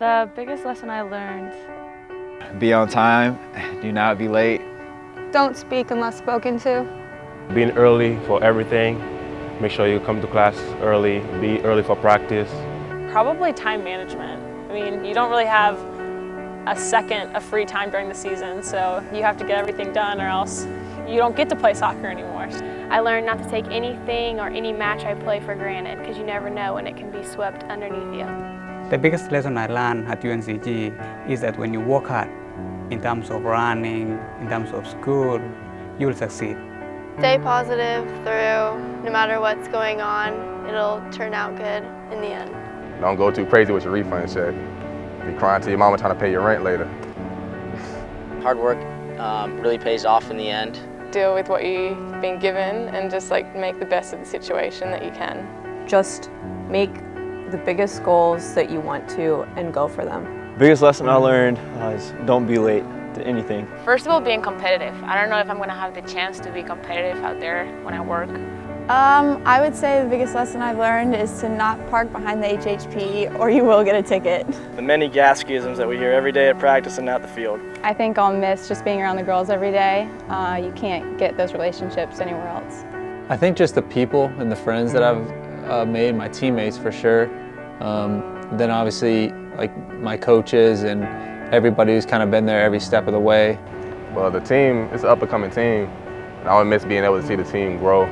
The biggest lesson I learned. Be on time, do not be late. Don't speak unless spoken to. Being early for everything. Make sure you come to class early, be early for practice. Probably time management. I mean, you don't really have a second of free time during the season, so you have to get everything done or else you don't get to play soccer anymore. I learned not to take anything or any match I play for granted because you never know when it can be swept underneath you. The biggest lesson I learned at UNCG is that when you work hard in terms of running, in terms of school, you will succeed. Stay positive through no matter what's going on. It'll turn out good in the end. Don't go too crazy with your refund check. Be crying to your mama trying to pay your rent later. Hard work really pays off in the end. Deal with what you've been given and just make the best of the situation that you can. Just make the biggest goals that you want to and go for them. Biggest lesson I learned is don't be late to anything. First of all, being competitive. I don't know if I'm going to have the chance to be competitive out there when I work. I would say the biggest lesson I've learned is to not park behind the HHP or you will get a ticket. The many gas schisms that we hear every day at practice and at the field. I think I'll miss just being around the girls every day. You can't get those relationships anywhere else. I think just the people and the friends that I've made, my teammates for sure. Then obviously my coaches and everybody who's kind of been there every step of the way. Well, the team, it's an up-and-coming team, and I would miss being able to see the team grow.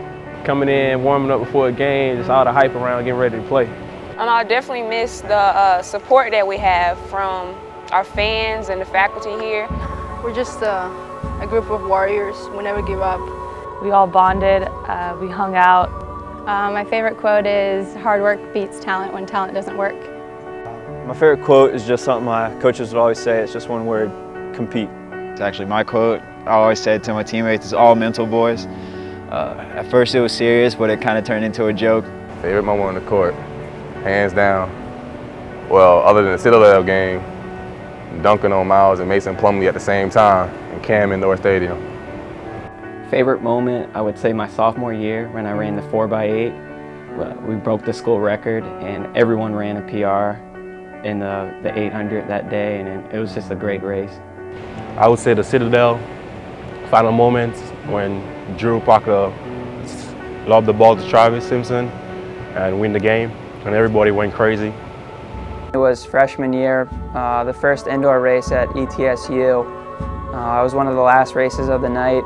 Coming in, warming up before a game, just all the hype around getting ready to play. And I definitely miss the support that we have from our fans and the faculty here. We're just a group of warriors. We never give up. We all bonded, we hung out. My favorite quote is, hard work beats talent when talent doesn't work. My favorite quote is just something my coaches would always say. It's just one word: compete. It's actually my quote. I always said to my teammates, it's all mental, boys. At first it was serious, but it kind of turned into a joke. Favorite moment on the court, hands down. Well, other than the Citadel game, dunking on Miles and Mason Plumlee at the same time in Cam Indoor Stadium. Favorite moment, I would say my sophomore year when I ran the 4x8. We broke the school record and everyone ran a PR in the 800 that day, and it was just a great race. I would say the Citadel final moments when Drew Parker lobbed the ball to Travis Simpson and win the game, and everybody went crazy. It was freshman year, the first indoor race at ETSU. It was one of the last races of the night,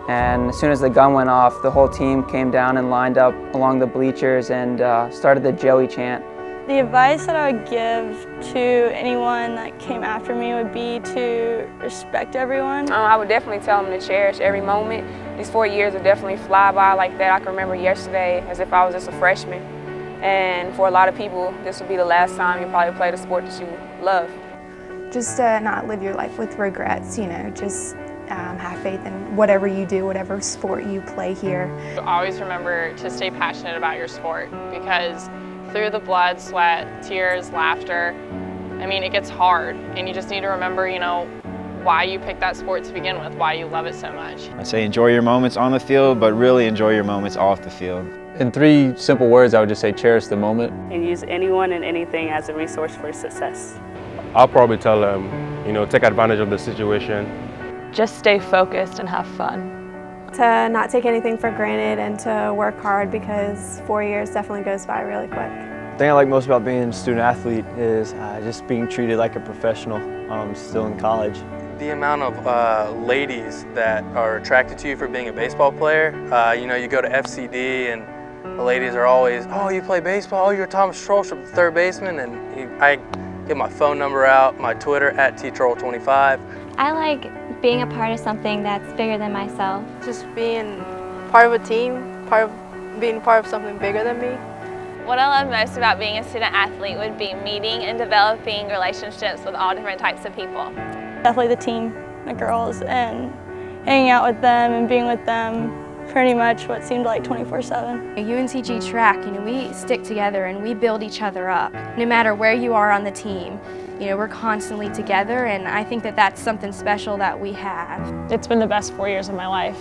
and as soon as the gun went off, the whole team came down and lined up along the bleachers and started the Joey chant. The advice that I would give to anyone that came after me would be to respect everyone. I would definitely tell them to cherish every moment. These 4 years will definitely fly by like that. I can remember yesterday as if I was just a freshman. And for a lot of people, this will be the last time you probably play the sport that you love. Just not live your life with regrets, just have faith in whatever you do, whatever sport you play here. Always remember to stay passionate about your sport, because through the blood, sweat, tears, laughter, I mean, it gets hard, and you just need to remember, why you picked that sport to begin with, why you love it so much. I say enjoy your moments on the field, but really enjoy your moments off the field. In 3 simple words, I would just say cherish the moment. And use anyone and anything as a resource for success. I'll probably tell them, take advantage of the situation. Just stay focused and have fun. To not take anything for granted and to work hard, because 4 years definitely goes by really quick. The thing I like most about being a student athlete is just being treated like a professional still in college. The amount of ladies that are attracted to you for being a baseball player. You go to FCD and the ladies are always, oh, you play baseball? Oh, you're Thomas Trollstrup, the third baseman? And I get my phone number out, my Twitter @ttroll25. I like being a part of something that's bigger than myself. Just being part of a team, being part of something bigger than me. What I love most about being a student athlete would be meeting and developing relationships with all different types of people. Definitely the team, the girls, and hanging out with them and being with them pretty much what seemed like 24/7. UNCG track, we stick together and we build each other up. No matter where you are on the team, we're constantly together, and I think that that's something special that we have. It's been the best 4 years of my life.